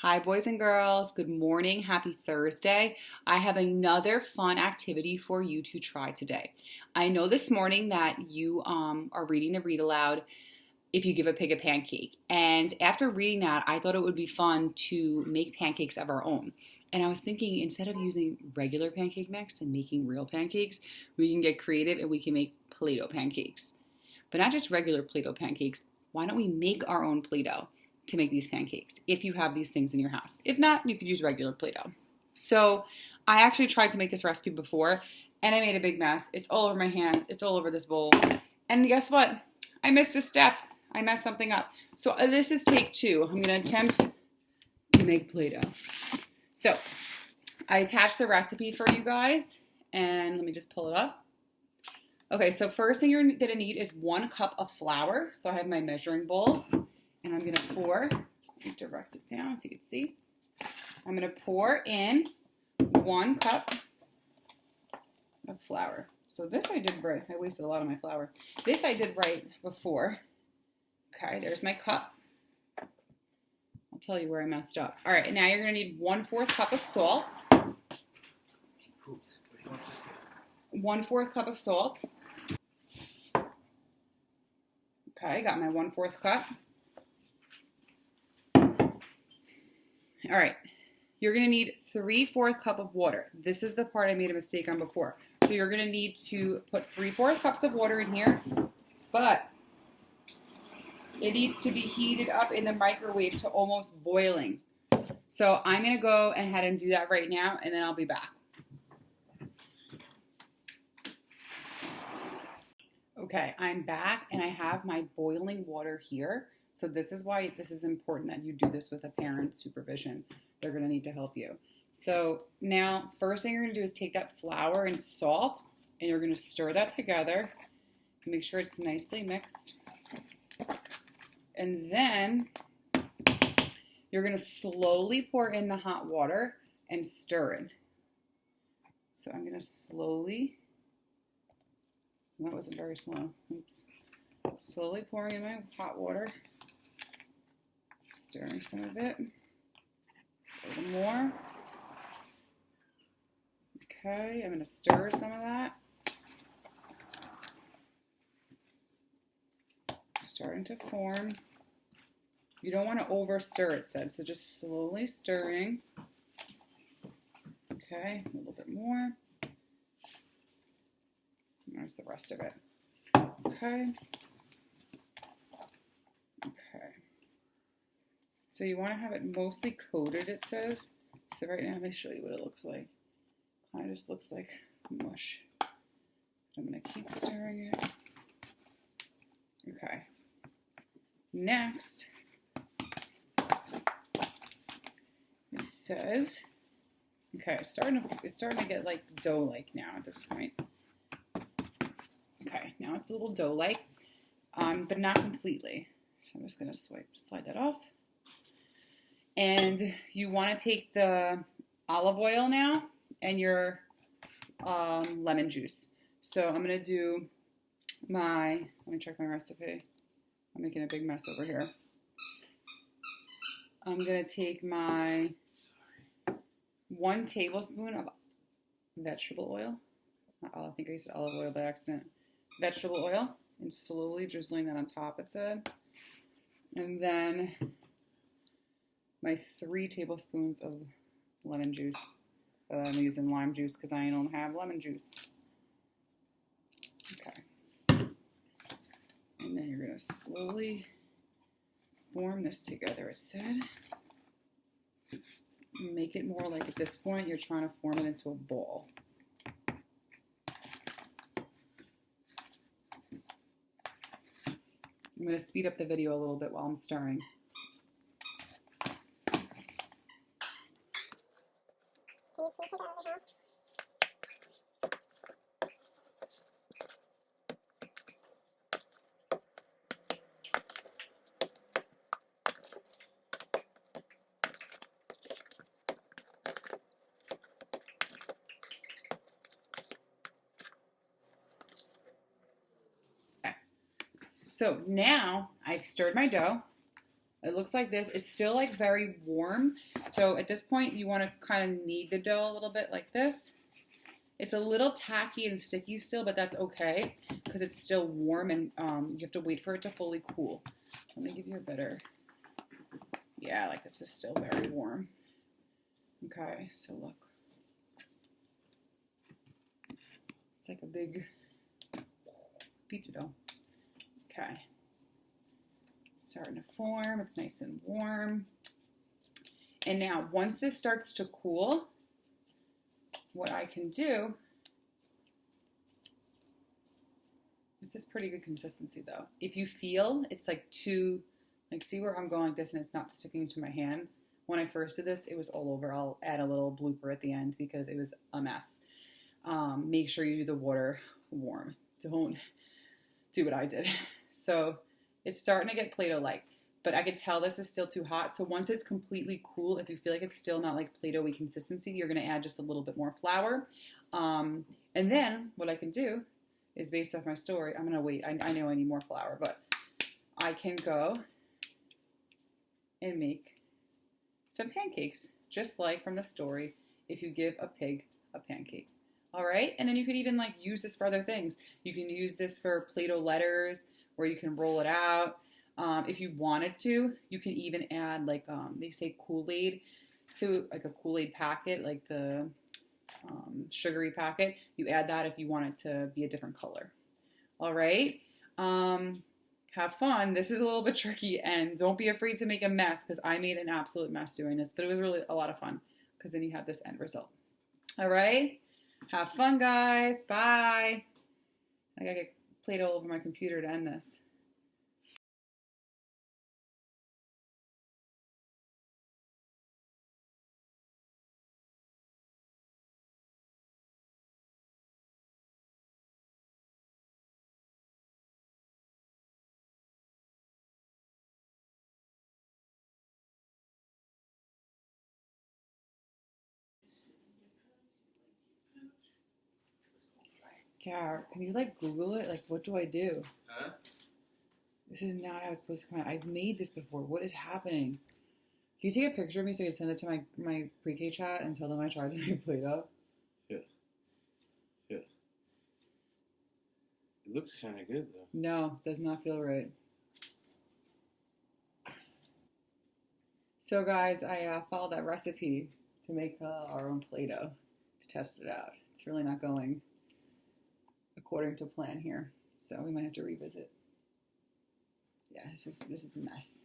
Hi, boys and girls. Good morning. Happy Thursday. I have another fun activity for you to try today. I know this morning that you are reading the read aloud, If You Give a Pig a Pancake. And after reading that, I thought it would be fun to make pancakes of our own. And I was thinking, instead of using regular pancake mix and making real pancakes, we can get creative and we can make Play-Doh pancakes. But not just regular Play-Doh pancakes. Why don't we make our own Play-Doh to make these pancakes if you have these things in your house? If not, you could use regular Play-Doh. So I actually tried to make this recipe before and I made a big mess. It's all over my hands. It's all over this bowl. And guess what? I missed a step. I messed something up. So this is take two. I'm going to attempt to make Play-Doh. So I attached the recipe for you guys and let me just pull it up. Okay, so first thing you're going to need is 1 cup of flour. So I have my measuring bowl and I'm going to pour, let me direct it down so you can see. I'm going to pour in 1 cup of flour. So this I did right. I wasted a lot of my flour. This I did right before. Okay, there's my cup. I'll tell you where I messed up. All right, now you're going to need 1/4 cup of salt. 1/4 cup of salt. Okay, got my 1/4 cup. All right, you're going to need 3/4 cup of water. This is the part I made a mistake on before. So you're going to need to put 3/4 cups of water in here, but it needs to be heated up in the microwave to almost boiling. So I'm going to go ahead and do that right now, and then I'll be back. Okay, I'm back, and I have my boiling water here. So this is why this is important that you do this with a parent's supervision. They're going to need to help you. So now, first thing you're going to do is take that flour and salt, and you're going to stir that together. Make sure it's nicely mixed. And then you're going to slowly pour in the hot water and stir it. So I'm going to slowly, that wasn't very slow. Oops. Slowly pouring in my hot water, stirring some of it, a little more. Okay, I'm going to stir some of that. Starting to form. You don't want to over stir, it said, so just slowly stirring. Okay, a little bit more. There's the rest of it. Okay. Okay. So you want to have it mostly coated, it says. So right now, let me show you what it looks like. Kind of just looks like mush. I'm going to keep stirring it. Okay. Next, it says, okay, it's starting to get like dough-like now at this point. Okay, now it's a little dough-like, but not completely. So I'm just going to slide that off. And you want to take the olive oil now and your lemon juice. So I'm going to do let me check my recipe. I'm making a big mess over here. I'm going to take my 1 tablespoon of vegetable oil. I think I said olive oil by accident. Vegetable oil, and slowly drizzling that on top, it said. And then my 3 tablespoons of lemon juice. I'm using lime juice because I don't have lemon juice. Okay. And then you're going to slowly form this together, it said. Make it more like, at this point, you're trying to form it into a ball. I'm going to speed up the video a little bit while I'm stirring. So now I've stirred my dough. It looks like this. It's still like very warm. So at this point, you want to kind of knead the dough a little bit like this. It's a little tacky and sticky still, but that's okay because it's still warm and you have to wait for it to fully cool. Let me give you a better, yeah, like this is still very warm. Okay, so look. It's like a big pizza dough. Okay. Starting to form, it's nice and warm. And now once this starts to cool, what I can do, this is pretty good consistency though. If you feel it's like too, like see where I'm going like this and it's not sticking to my hands. When I first did this, it was all over. I'll add a little blooper at the end because it was a mess. Make sure you do the water warm. Don't do what I did. So it's starting to get Play-Doh-like, but I could tell this is still too hot. So once it's completely cool, if you feel like it's still not like Play-Doh-y consistency, you're going to add just a little bit more flour. And then what I can do is based off my story, I'm going to wait. I know I need more flour, but I can go and make some pancakes, just like from the story, if you give a pig a pancake. All right, and then you could even like use this for other things. You can use this for Play-Doh letters, where you can roll it out. If you wanted to, you can even add like, they say Kool-Aid to like a Kool-Aid packet, like the sugary packet. You add that if you want it to be a different color. All right, have fun. This is a little bit tricky and don't be afraid to make a mess because I made an absolute mess doing this, but it was really a lot of fun because then you have this end result. All right, have fun guys, bye. I gotta get Play-Doh over my computer to end this. Gar, can you like Google it? Like, what do I do? Huh? This is not how it's supposed to come out. I've made this before. What is happening? Can you take a picture of me so you can send it to my pre-K chat and tell them I tried to make Play-Doh? Yeah. Yeah. It looks kind of good though. No, does not feel right. So guys, I followed that recipe to make our own Play-Doh to test it out. It's really not going according to plan here, so we might have to revisit. Yeah, this is a mess.